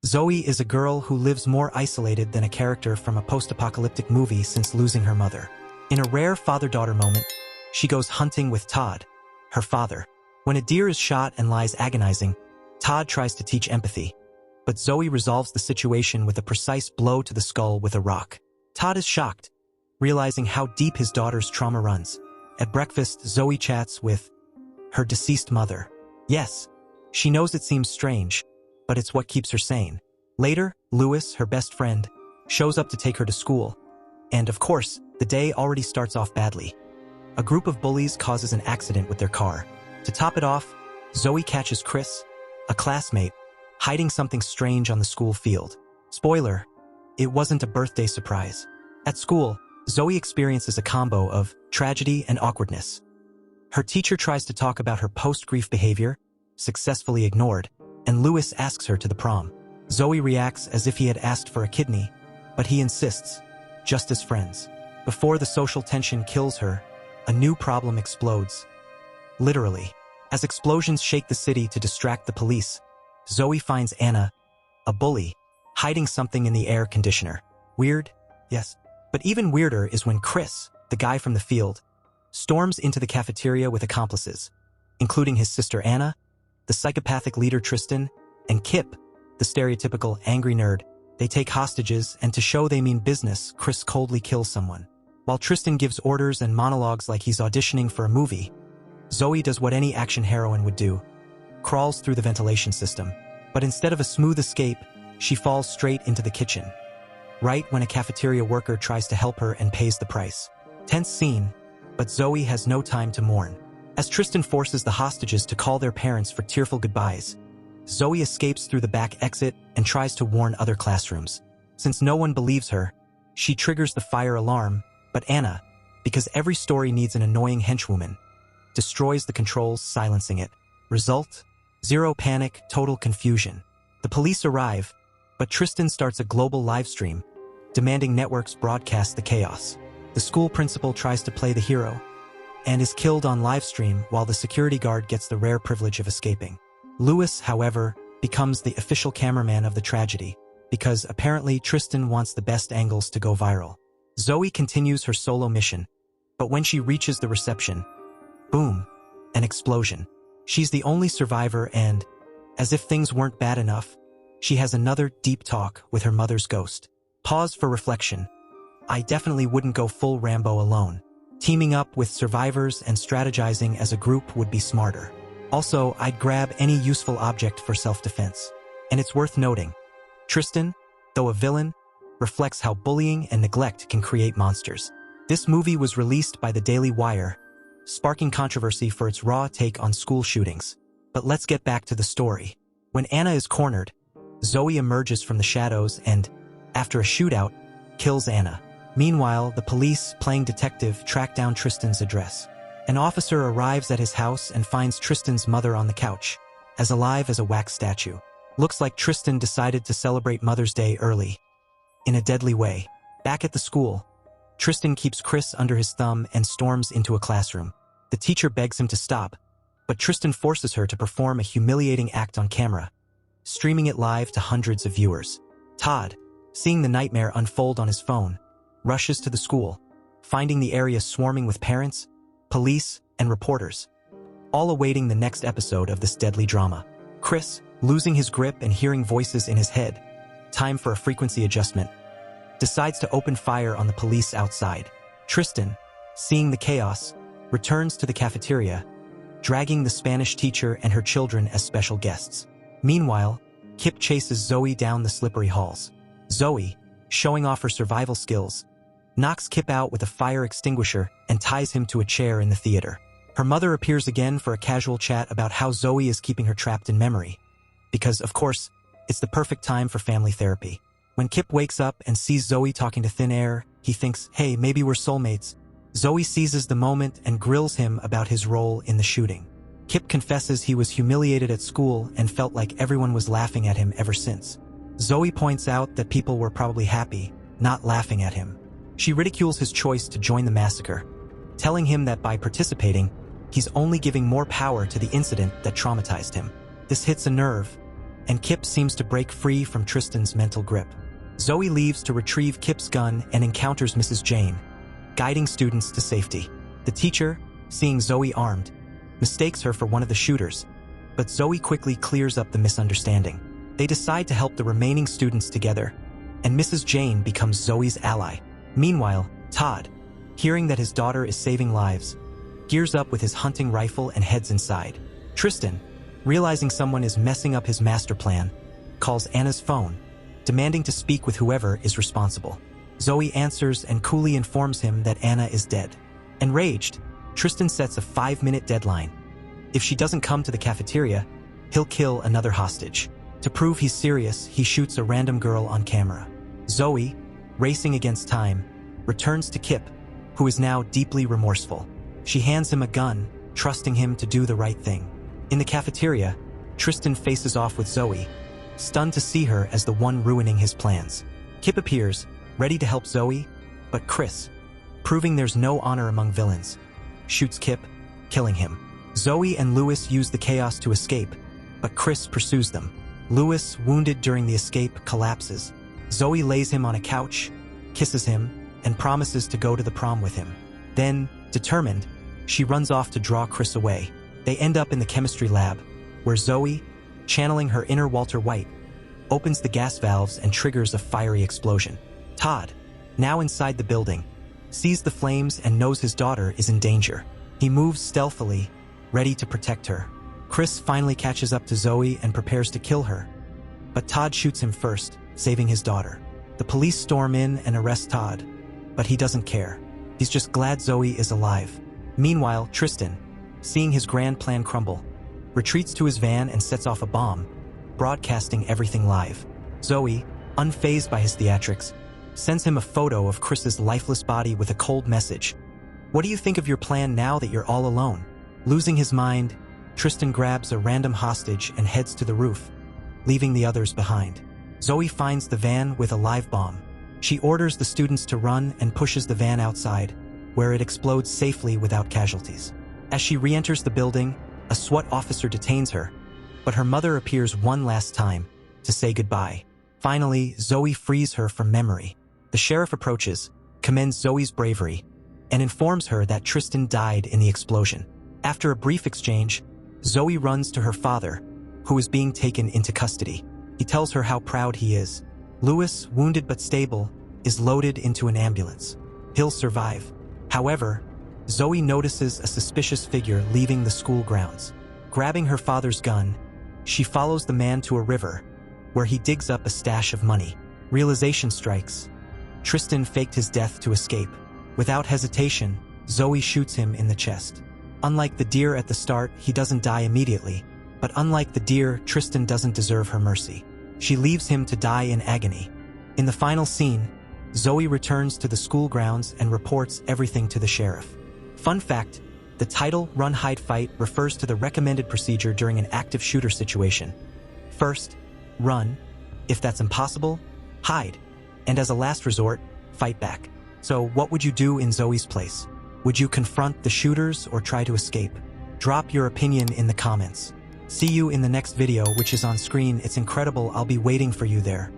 Zoe is a girl who lives more isolated than a character from a post-apocalyptic movie since losing her mother. In a rare father-daughter moment, she goes hunting with Todd, her father. When a deer is shot and lies agonizing, Todd tries to teach empathy, but Zoe resolves the situation with a precise blow to the skull with a rock. Todd is shocked, realizing how deep his daughter's trauma runs. At breakfast, Zoe chats with her deceased mother. Yes, she knows it seems strange, but it's what keeps her sane. Later, Lewis, her best friend, shows up to take her to school. And of course, the day already starts off badly. A group of bullies causes an accident with their car. To top it off, Zoe catches Chris, a classmate, hiding something strange on the school field. Spoiler, it wasn't a birthday surprise. At school, Zoe experiences a combo of tragedy and awkwardness. Her teacher tries to talk about her post-grief behavior, successfully ignored, and Lewis asks her to the prom. Zoe reacts as if he had asked for a kidney, but he insists, just as friends. Before the social tension kills her, a new problem explodes. Literally. As explosions shake the city to distract the police, Zoe finds Anna, a bully, hiding something in the air conditioner. Weird? Yes. But even weirder is when Chris, the guy from the field, storms into the cafeteria with accomplices, including his sister Anna, the psychopathic leader Tristan, and Kip, the stereotypical angry nerd. They take hostages, and to show they mean business, Chris coldly kills someone. While Tristan gives orders and monologues like he's auditioning for a movie, Zoe does what any action heroine would do, crawls through the ventilation system. But instead of a smooth escape, she falls straight into the kitchen, right when a cafeteria worker tries to help her and pays the price. Tense scene, but Zoe has no time to mourn. As Tristan forces the hostages to call their parents for tearful goodbyes, Zoe escapes through the back exit and tries to warn other classrooms. Since no one believes her, she triggers the fire alarm, but Anna, because every story needs an annoying henchwoman, destroys the controls, silencing it. Result? Zero panic, total confusion. The police arrive, but Tristan starts a global live stream, demanding networks broadcast the chaos. The school principal tries to play the hero, and is killed on live stream while the security guard gets the rare privilege of escaping. Lewis, however, becomes the official cameraman of the tragedy, because apparently Tristan wants the best angles to go viral. Zoe continues her solo mission, but when she reaches the reception, boom, an explosion. She's the only survivor and, as if things weren't bad enough, she has another deep talk with her mother's ghost. Pause for reflection. I definitely wouldn't go full Rambo alone. Teaming up with survivors and strategizing as a group would be smarter. Also, I'd grab any useful object for self-defense. And it's worth noting, Tristan, though a villain, reflects how bullying and neglect can create monsters. This movie was released by the Daily Wire, sparking controversy for its raw take on school shootings. But let's get back to the story. When Anna is cornered, Zoe emerges from the shadows and, after a shootout, kills Anna. Meanwhile, the police, playing detective, track down Tristan's address. An officer arrives at his house and finds Tristan's mother on the couch, as alive as a wax statue. Looks like Tristan decided to celebrate Mother's Day early, in a deadly way. Back at the school, Tristan keeps Chris under his thumb and storms into a classroom. The teacher begs him to stop, but Tristan forces her to perform a humiliating act on camera, streaming it live to hundreds of viewers. Todd, seeing the nightmare unfold on his phone, rushes to the school, finding the area swarming with parents, police, and reporters, all awaiting the next episode of this deadly drama. Chris, losing his grip and hearing voices in his head, time for a frequency adjustment, decides to open fire on the police outside. Tristan, seeing the chaos, returns to the cafeteria, dragging the Spanish teacher and her children as special guests. Meanwhile, Kip chases Zoe down the slippery halls. Zoe, showing off her survival skills, knocks Kip out with a fire extinguisher and ties him to a chair in the theater. Her mother appears again for a casual chat about how Zoe is keeping her trapped in memory, because, of course, it's the perfect time for family therapy. When Kip wakes up and sees Zoe talking to thin air, he thinks, hey, maybe we're soulmates. Zoe seizes the moment and grills him about his role in the shooting. Kip confesses he was humiliated at school and felt like everyone was laughing at him ever since. Zoe points out that people were probably happy, not laughing at him. She ridicules his choice to join the massacre, telling him that by participating, he's only giving more power to the incident that traumatized him. This hits a nerve, and Kip seems to break free from Tristan's mental grip. Zoe leaves to retrieve Kip's gun and encounters Mrs. Jane, guiding students to safety. The teacher, seeing Zoe armed, mistakes her for one of the shooters, but Zoe quickly clears up the misunderstanding. They decide to help the remaining students together, and Mrs. Jane becomes Zoe's ally. Meanwhile, Todd, hearing that his daughter is saving lives, gears up with his hunting rifle and heads inside. Tristan, realizing someone is messing up his master plan, calls Anna's phone, demanding to speak with whoever is responsible. Zoe answers and coolly informs him that Anna is dead. Enraged, Tristan sets a 5-minute deadline. If she doesn't come to the cafeteria, he'll kill another hostage. To prove he's serious, he shoots a random girl on camera. Zoe, racing against time, returns to Kip, who is now deeply remorseful. She hands him a gun, trusting him to do the right thing. In the cafeteria, Tristan faces off with Zoe, stunned to see her as the one ruining his plans. Kip appears, ready to help Zoe, but Chris, proving there's no honor among villains, shoots Kip, killing him. Zoe and Lewis use the chaos to escape, but Chris pursues them. Lewis, wounded during the escape, collapses. Zoe lays him on a couch, kisses him, and promises to go to the prom with him. Then, determined, she runs off to draw Chris away. They end up in the chemistry lab, where Zoe, channeling her inner Walter White, opens the gas valves and triggers a fiery explosion. Todd, now inside the building, sees the flames and knows his daughter is in danger. He moves stealthily, ready to protect her. Chris finally catches up to Zoe and prepares to kill her, but Todd shoots him first, saving his daughter. The police storm in and arrest Todd, but he doesn't care. He's just glad Zoe is alive. Meanwhile, Tristan, seeing his grand plan crumble, retreats to his van and sets off a bomb, broadcasting everything live. Zoe, unfazed by his theatrics, sends him a photo of Chris's lifeless body with a cold message. "What do you think of your plan now that you're all alone?" Losing his mind, Tristan grabs a random hostage and heads to the roof, leaving the others behind. Zoe finds the van with a live bomb. She orders the students to run and pushes the van outside, where it explodes safely without casualties. As she re-enters the building, a SWAT officer detains her, but her mother appears one last time to say goodbye. Finally, Zoe frees her from memory. The sheriff approaches, commends Zoe's bravery, and informs her that Tristan died in the explosion. After a brief exchange, Zoe runs to her father, who is being taken into custody. He tells her how proud he is. Lewis, wounded but stable, is loaded into an ambulance. He'll survive. However, Zoe notices a suspicious figure leaving the school grounds. Grabbing her father's gun, she follows the man to a river, where he digs up a stash of money. Realization strikes. Tristan faked his death to escape. Without hesitation, Zoe shoots him in the chest. Unlike the deer at the start, he doesn't die immediately, but unlike the deer, Tristan doesn't deserve her mercy. She leaves him to die in agony. In the final scene, Zoe returns to the school grounds and reports everything to the sheriff. Fun fact, the title Run, Hide, Fight refers to the recommended procedure during an active shooter situation. First, run. If that's impossible, hide. And as a last resort, fight back. So what would you do in Zoe's place? Would you confront the shooters or try to escape? Drop your opinion in the comments. See you in the next video, which is on screen. It's incredible. I'll be waiting for you there.